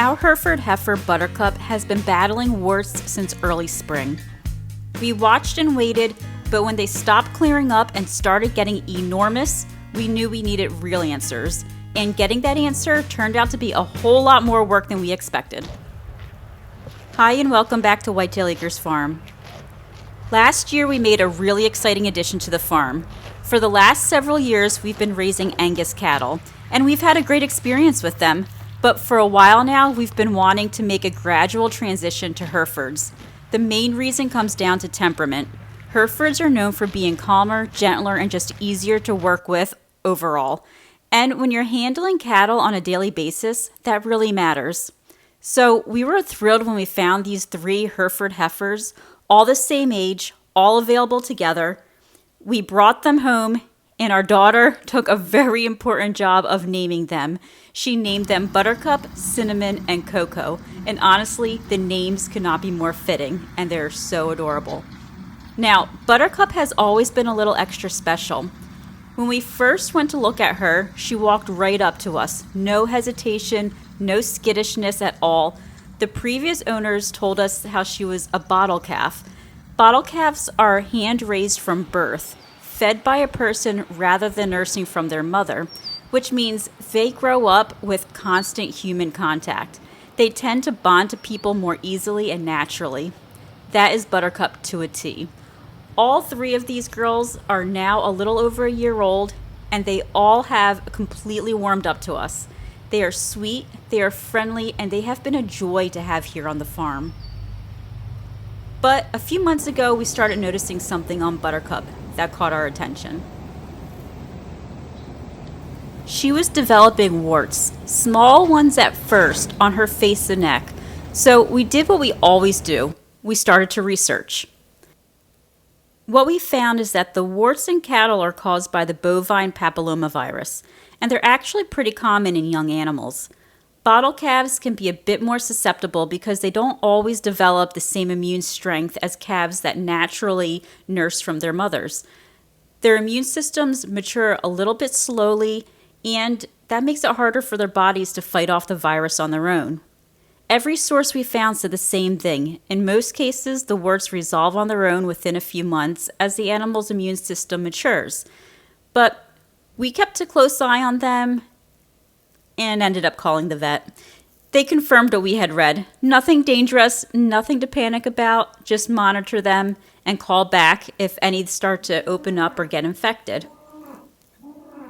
Our Hereford Heifer Buttercup has been battling warts since early spring. We watched and waited, but when they stopped clearing up and started getting enormous, we knew we needed real answers. And getting that answer turned out to be a whole lot more work than we expected. Hi and welcome back to Whitetail Acres Farm. Last year we made a really exciting addition to the farm. For the last several years we've been raising Angus cattle, and we've had a great experience with them. But for a while now, we've been wanting to make a gradual transition to Herefords. The main reason comes down to temperament. Herefords are known for being calmer, gentler, and just easier to work with overall. And when you're handling cattle on a daily basis, that really matters. So we were thrilled when we found these 3 Hereford Heifers, all the same age, all available together. We brought them home, and our daughter took a very important job of naming them. She named them Buttercup, Cinnamon, and Cocoa. And honestly, the names could not be more fitting, and they're so adorable. Now, Buttercup has always been a little extra special. When we first went to look at her, she walked right up to us. No hesitation, no skittishness at all. The previous owners told us how she was a bottle calf. Bottle calves are hand-raised from birth, fed by a person rather than nursing from their mother, which means they grow up with constant human contact. They tend to bond to people more easily and naturally. That is Buttercup to a T. All 3 of these girls are now a little over a year old, and they all have completely warmed up to us. They are sweet, they are friendly, and they have been a joy to have here on the farm. But a few months ago, we started noticing something on Buttercup that caught our attention. She was developing warts, small ones at first, on her face and neck. So we did what we always do. We started to research. What we found is that the warts in cattle are caused by the bovine papillomavirus, and they're actually pretty common in young animals. Bottle calves can be a bit more susceptible because they don't always develop the same immune strength as calves that naturally nurse from their mothers. Their immune systems mature a little bit slowly, and that makes it harder for their bodies to fight off the virus on their own. Every source we found said the same thing. In most cases, the warts resolve on their own within a few months as the animal's immune system matures. But we kept a close eye on them and ended up calling the vet. They confirmed what we had read. Nothing dangerous, nothing to panic about, just monitor them and call back if any start to open up or get infected.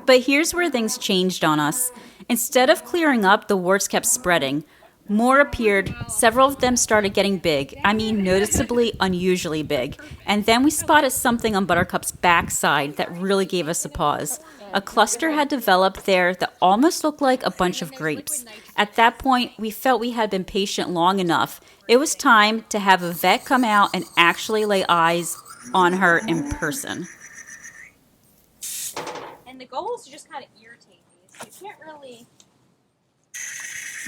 But here's where things changed on us. Instead of clearing up, the warts kept spreading. More appeared, several of them started getting big, noticeably unusually big, and then we spotted something on Buttercup's backside that really gave us a pause. A cluster had developed there that almost looked like a bunch of grapes. At that point, we felt we had been patient long enough. It was time to have a vet come out and actually lay eyes on her in person. And the goal is to just kind of irritate these. You can't really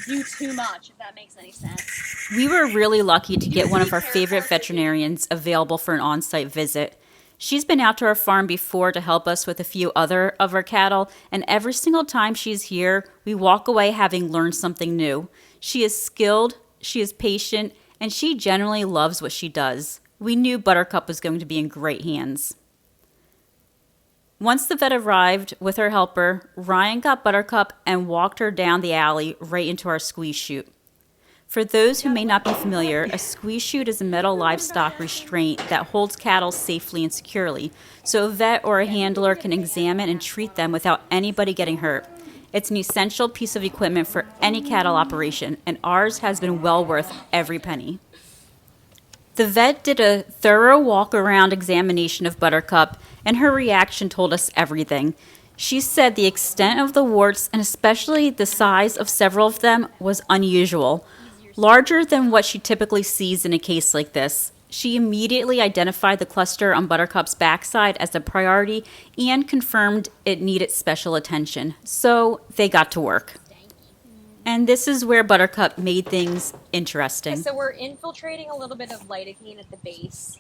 do too much, if that makes any sense. We were really lucky to get one of our favorite veterinarians available for an on-site visit. She's been out to our farm before to help us with a few other of our cattle, and every single time she's here, we walk away having learned something new. She is skilled, she is patient, and she generally loves what she does. We knew Buttercup was going to be in great hands. Once the vet arrived with her helper, Ryan got Buttercup and walked her down the alley right into our squeeze chute. For those who may not be familiar, a squeeze chute is a metal livestock restraint that holds cattle safely and securely, so a vet or a handler can examine and treat them without anybody getting hurt. It's an essential piece of equipment for any cattle operation, and ours has been well worth every penny. The vet did a thorough walk-around examination of Buttercup, and her reaction told us everything. She said the extent of the warts, and especially the size of several of them, was unusual, larger than what she typically sees in a case like this. She immediately identified the cluster on Buttercup's backside as a priority and confirmed it needed special attention. So they got to work. And this is where Buttercup made things interesting. So we're infiltrating a little bit of lidocaine at the base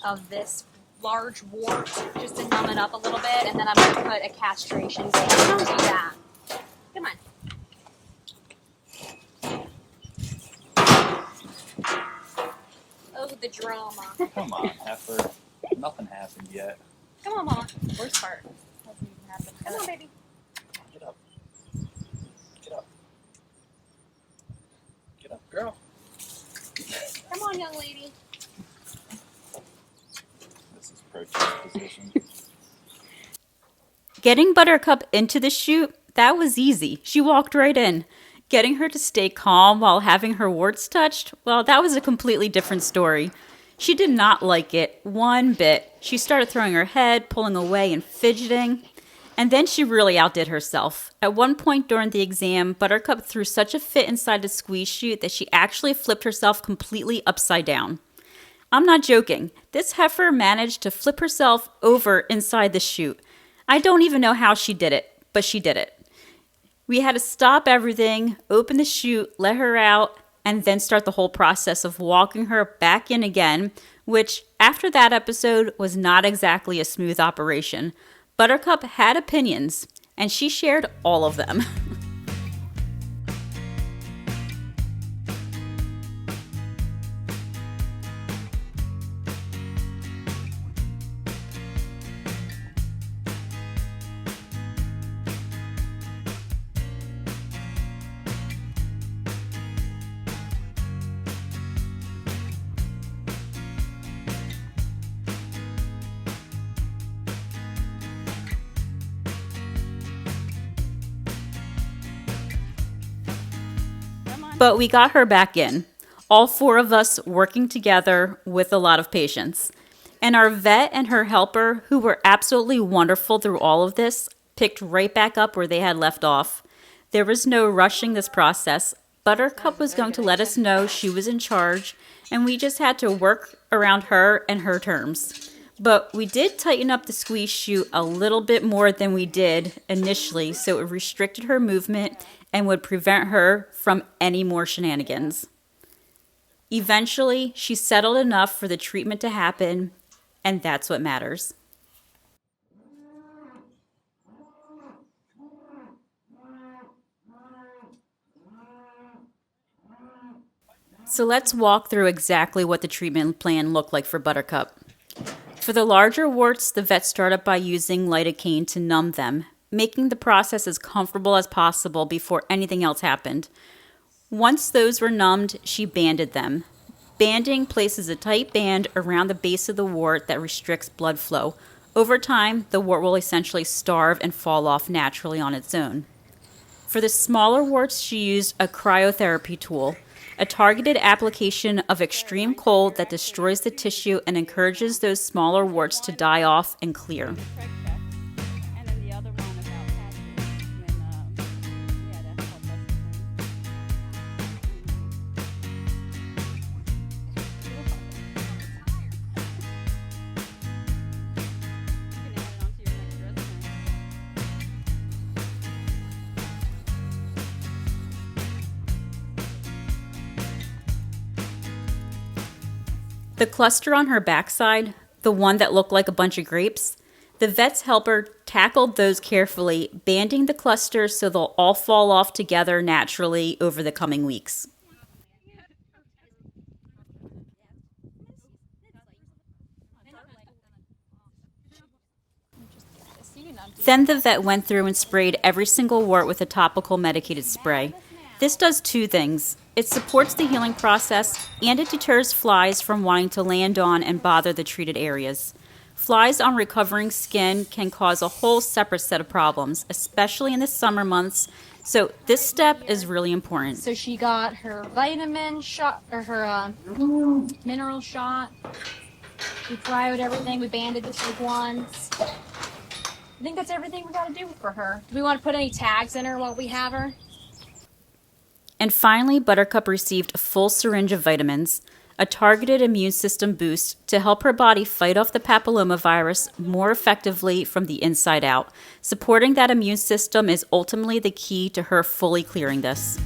of this large wart just to numb it up a little bit, and then I'm going to put a castration down to do that. Come on. drama. Come on, Heifer. Nothing happened yet. Come on, Mama. Worst part. Hasn't even happened. Come on, baby. Get up. Get up. Get up, girl. Come on, young lady. This is protest position. Getting Buttercup into the chute, that was easy. She walked right in. Getting her to stay calm while having her warts touched, well, that was a completely different story. She did not like it one bit. She started throwing her head, pulling away, and fidgeting. And then she really outdid herself. At one point during the exam, Buttercup threw such a fit inside the squeeze chute that she actually flipped herself completely upside down. I'm not joking. This heifer managed to flip herself over inside the chute. I don't even know how she did it, but she did it. We had to stop everything, open the chute, let her out, and then start the whole process of walking her back in again, which, after that episode, was not exactly a smooth operation. Buttercup had opinions, and she shared all of them. But we got her back in, all four of us working together with a lot of patience. And our vet and her helper, who were absolutely wonderful through all of this, picked right back up where they had left off. There was no rushing this process. Buttercup was going to let us know she was in charge, and we just had to work around her and her terms. But we did tighten up the squeeze chute a little bit more than we did initially, so it restricted her movement and would prevent her from any more shenanigans. Eventually, she settled enough for the treatment to happen, and that's what matters. So let's walk through exactly what the treatment plan looked like for Buttercup. For the larger warts, the vet started by using lidocaine to numb them, making the process as comfortable as possible before anything else happened. Once those were numbed, she banded them. Banding places a tight band around the base of the wart that restricts blood flow. Over time, the wart will essentially starve and fall off naturally on its own. For the smaller warts, she used a cryotherapy tool, a targeted application of extreme cold that destroys the tissue and encourages those smaller warts to die off and clear. The cluster on her backside, the one that looked like a bunch of grapes, the vet's helper tackled those carefully, banding the cluster so they'll all fall off together naturally over the coming weeks. Then the vet went through and sprayed every single wart with a topical medicated spray. This does two things. It supports the healing process, and it deters flies from wanting to land on and bother the treated areas. Flies on recovering skin can cause a whole separate set of problems, especially in the summer months, so this step is really important. So she got her vitamin shot, or her mineral shot. We cryoed everything. We banded the big ones. I think that's everything we got to do for her. Do we want to put any tags in her while we have her? And finally, Buttercup received a full syringe of vitamins, a targeted immune system boost to help her body fight off the papillomavirus more effectively from the inside out. Supporting that immune system is ultimately the key to her fully clearing this.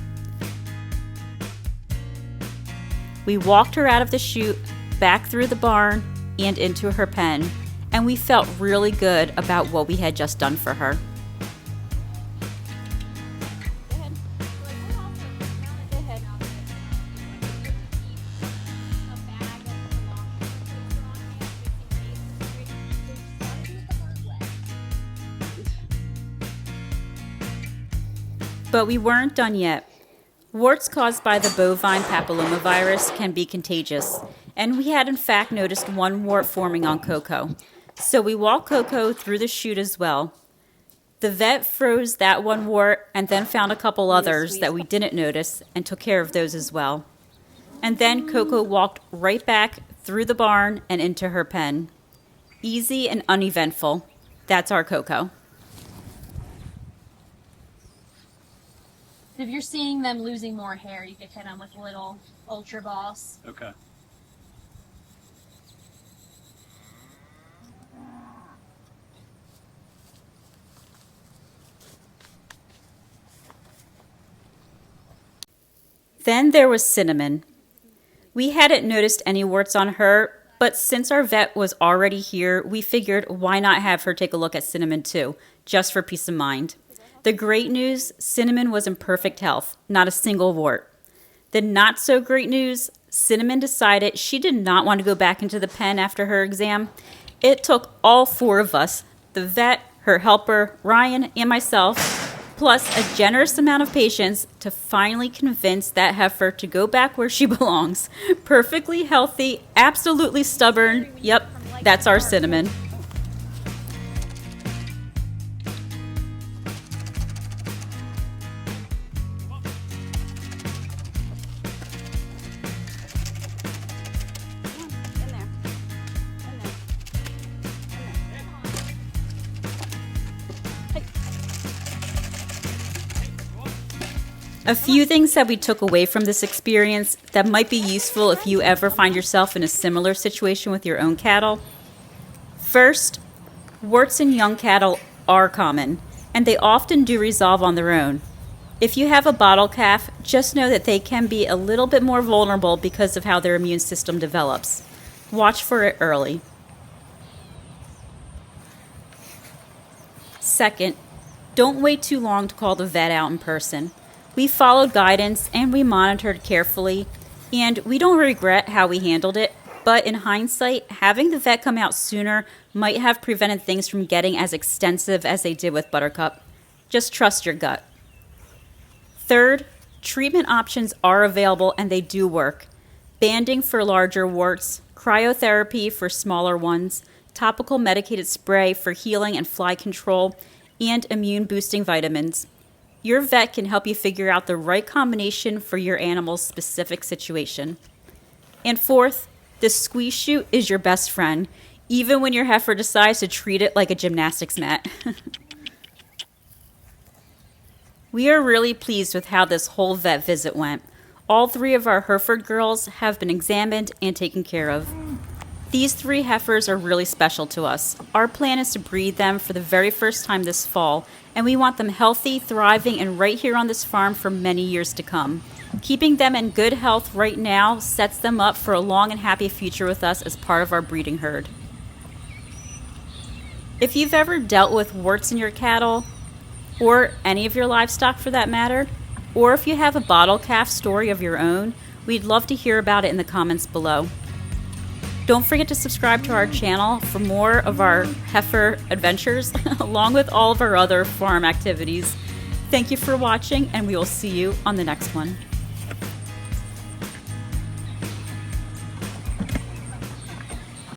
We walked her out of the chute, back through the barn, and into her pen, and we felt really good about what we had just done for her. But we weren't done yet. Warts caused by the bovine papillomavirus can be contagious, and we had in fact noticed one wart forming on Coco. So we walked Coco through the chute as well. The vet froze that one wart and then found a couple others that we didn't notice and took care of those as well. And then Coco walked right back through the barn and into her pen. Easy and uneventful. That's our Coco. If you're seeing them losing more hair, you could hit them with a little Ultra Boss. Okay. Then there was Cinnamon. We hadn't noticed any warts on her, but since our vet was already here, we figured why not have her take a look at Cinnamon too, just for peace of mind. The great news, Cinnamon was in perfect health, not a single wart. The not so great news, Cinnamon decided she did not want to go back into the pen after her exam. It took all 4 of us, the vet, her helper, Ryan, and myself, plus a generous amount of patience to finally convince that heifer to go back where she belongs. Perfectly healthy, absolutely stubborn. Yep, that's our Cinnamon. A few things that we took away from this experience that might be useful if you ever find yourself in a similar situation with your own cattle. First, warts in young cattle are common, and they often do resolve on their own. If you have a bottle calf, just know that they can be a little bit more vulnerable because of how their immune system develops. Watch for it early. Second, don't wait too long to call the vet out in person. We followed guidance and we monitored carefully, and we don't regret how we handled it, but in hindsight, having the vet come out sooner might have prevented things from getting as extensive as they did with Buttercup. Just trust your gut. Third, treatment options are available and they do work. Banding for larger warts, cryotherapy for smaller ones, topical medicated spray for healing and fly control, and immune boosting vitamins. Your vet can help you figure out the right combination for your animal's specific situation. And fourth, the squeeze chute is your best friend, even when your heifer decides to treat it like a gymnastics mat. We are really pleased with how this whole vet visit went. All 3 of our Hereford girls have been examined and taken care of. These 3 heifers are really special to us. Our plan is to breed them for the very first time this fall, and we want them healthy, thriving, and right here on this farm for many years to come. Keeping them in good health right now sets them up for a long and happy future with us as part of our breeding herd. If you've ever dealt with warts in your cattle, or any of your livestock for that matter, or if you have a bottle calf story of your own, we'd love to hear about it in the comments below. Don't forget to subscribe to our channel for more of our heifer adventures, along with all of our other farm activities. Thank you for watching, and we will see you on the next one.